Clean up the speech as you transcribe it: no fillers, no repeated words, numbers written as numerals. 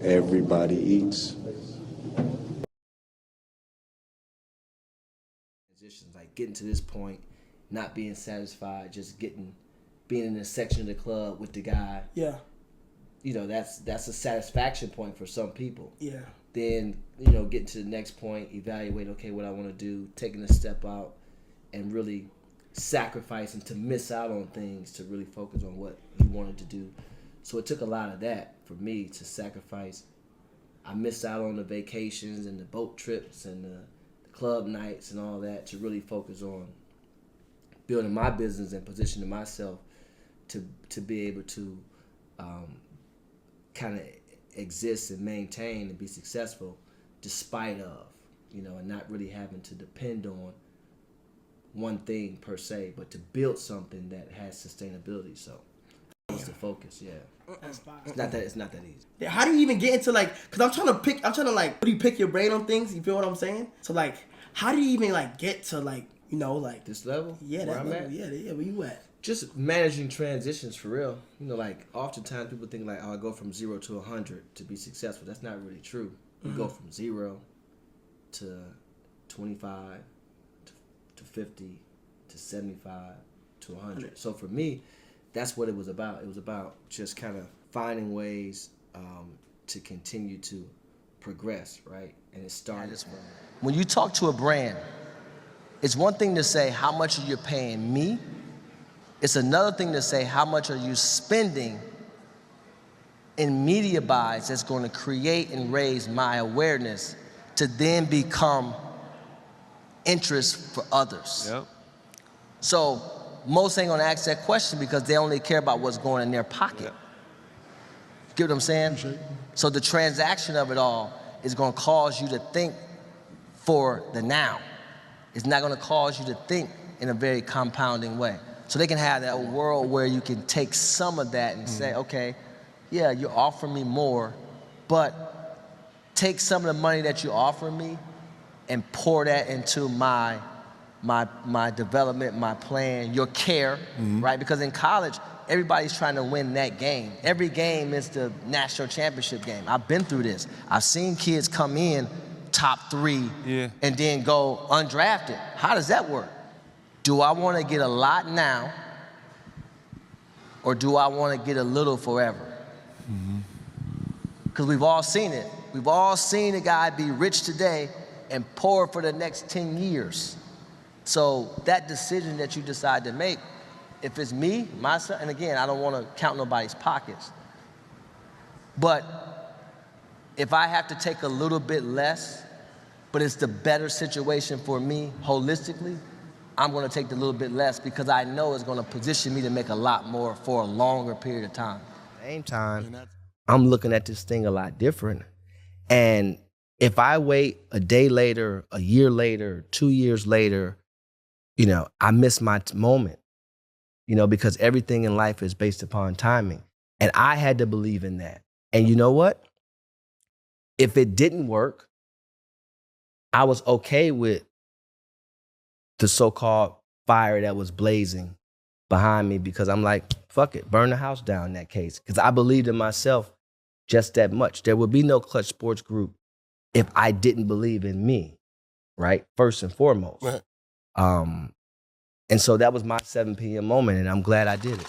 Everybody eats. Transitions, like getting to this point, not being satisfied, just being in a section of the club with the guy. Yeah. You know, that's a satisfaction point for some people. Yeah. Then, you know, getting to the next point, evaluate, okay, what I want to do, taking a step out and really sacrificing to miss out on things to really focus on what you wanted to do. So it took a lot of that for me to sacrifice. I missed out on the vacations and the boat trips and the club nights and all that to really focus on building my business and positioning myself to be able to kind of exist and maintain and be successful despite of, you know, and not really having to depend on one thing per se, but to build something that has sustainability. So that's the focus, yeah. That's fine. It's not that easy. Yeah, how do you even get into like, cause I'm trying to like, do you pick your brain on things? You feel what I'm saying? So like, how do you even like get to like, you know, like This level? yeah, where that I'm level, at? yeah, where you at? Just managing transitions for real. You know, like oftentimes people think like, oh, I go from 0 to 100 to be successful. That's not really true. You go from 0 to 25 to 50 to 75 to 100. So for me, that's what it was about. It was about just kind of finding ways to continue to progress, right? And it started from when you talk to a brand, it's one thing to say how much are you paying me. It's another thing to say how much are you spending in media buys that's going to create and raise my awareness to then become interest for others. Yep. So most ain't gonna ask that question because they only care about what's going in their pocket. Yep. Get what I'm saying? So the transaction of it all is gonna cause you to think for the now. It's not gonna cause you to think in a very compounding way. So they can have that world where you can take some of that and say, okay, yeah, you're offering me more, but take some of the money that you offer me and pour that into my development, my plan, your care, right? Because in college, everybody's trying to win that game. Every game is the national championship game. I've been through this. I've seen kids come in top 3 and then go undrafted. How does that work? Do I want to get a lot now or do I want to get a little forever? Because we've all seen it. We've all seen a guy be rich today and poor for the next 10 years. So that decision that you decide to make, if it's me, myself, and again, I don't want to count nobody's pockets, but if I have to take a little bit less, but it's the better situation for me holistically, I'm going to take the little bit less because I know it's going to position me to make a lot more for a longer period of time. At the same time, I'm looking at this thing a lot different. And if I wait a day later, a year later, 2 years later, you know, I miss my moment, you know, because everything in life is based upon timing. And I had to believe in that. And you know what? If it didn't work, I was okay with the so-called fire that was blazing behind me because I'm like, fuck it, burn the house down in that case. Because I believed in myself just that much. There would be no Klutch Sports Group if I didn't believe in me, right? First and foremost. And so that was my 7 p.m. moment, and I'm glad I did it.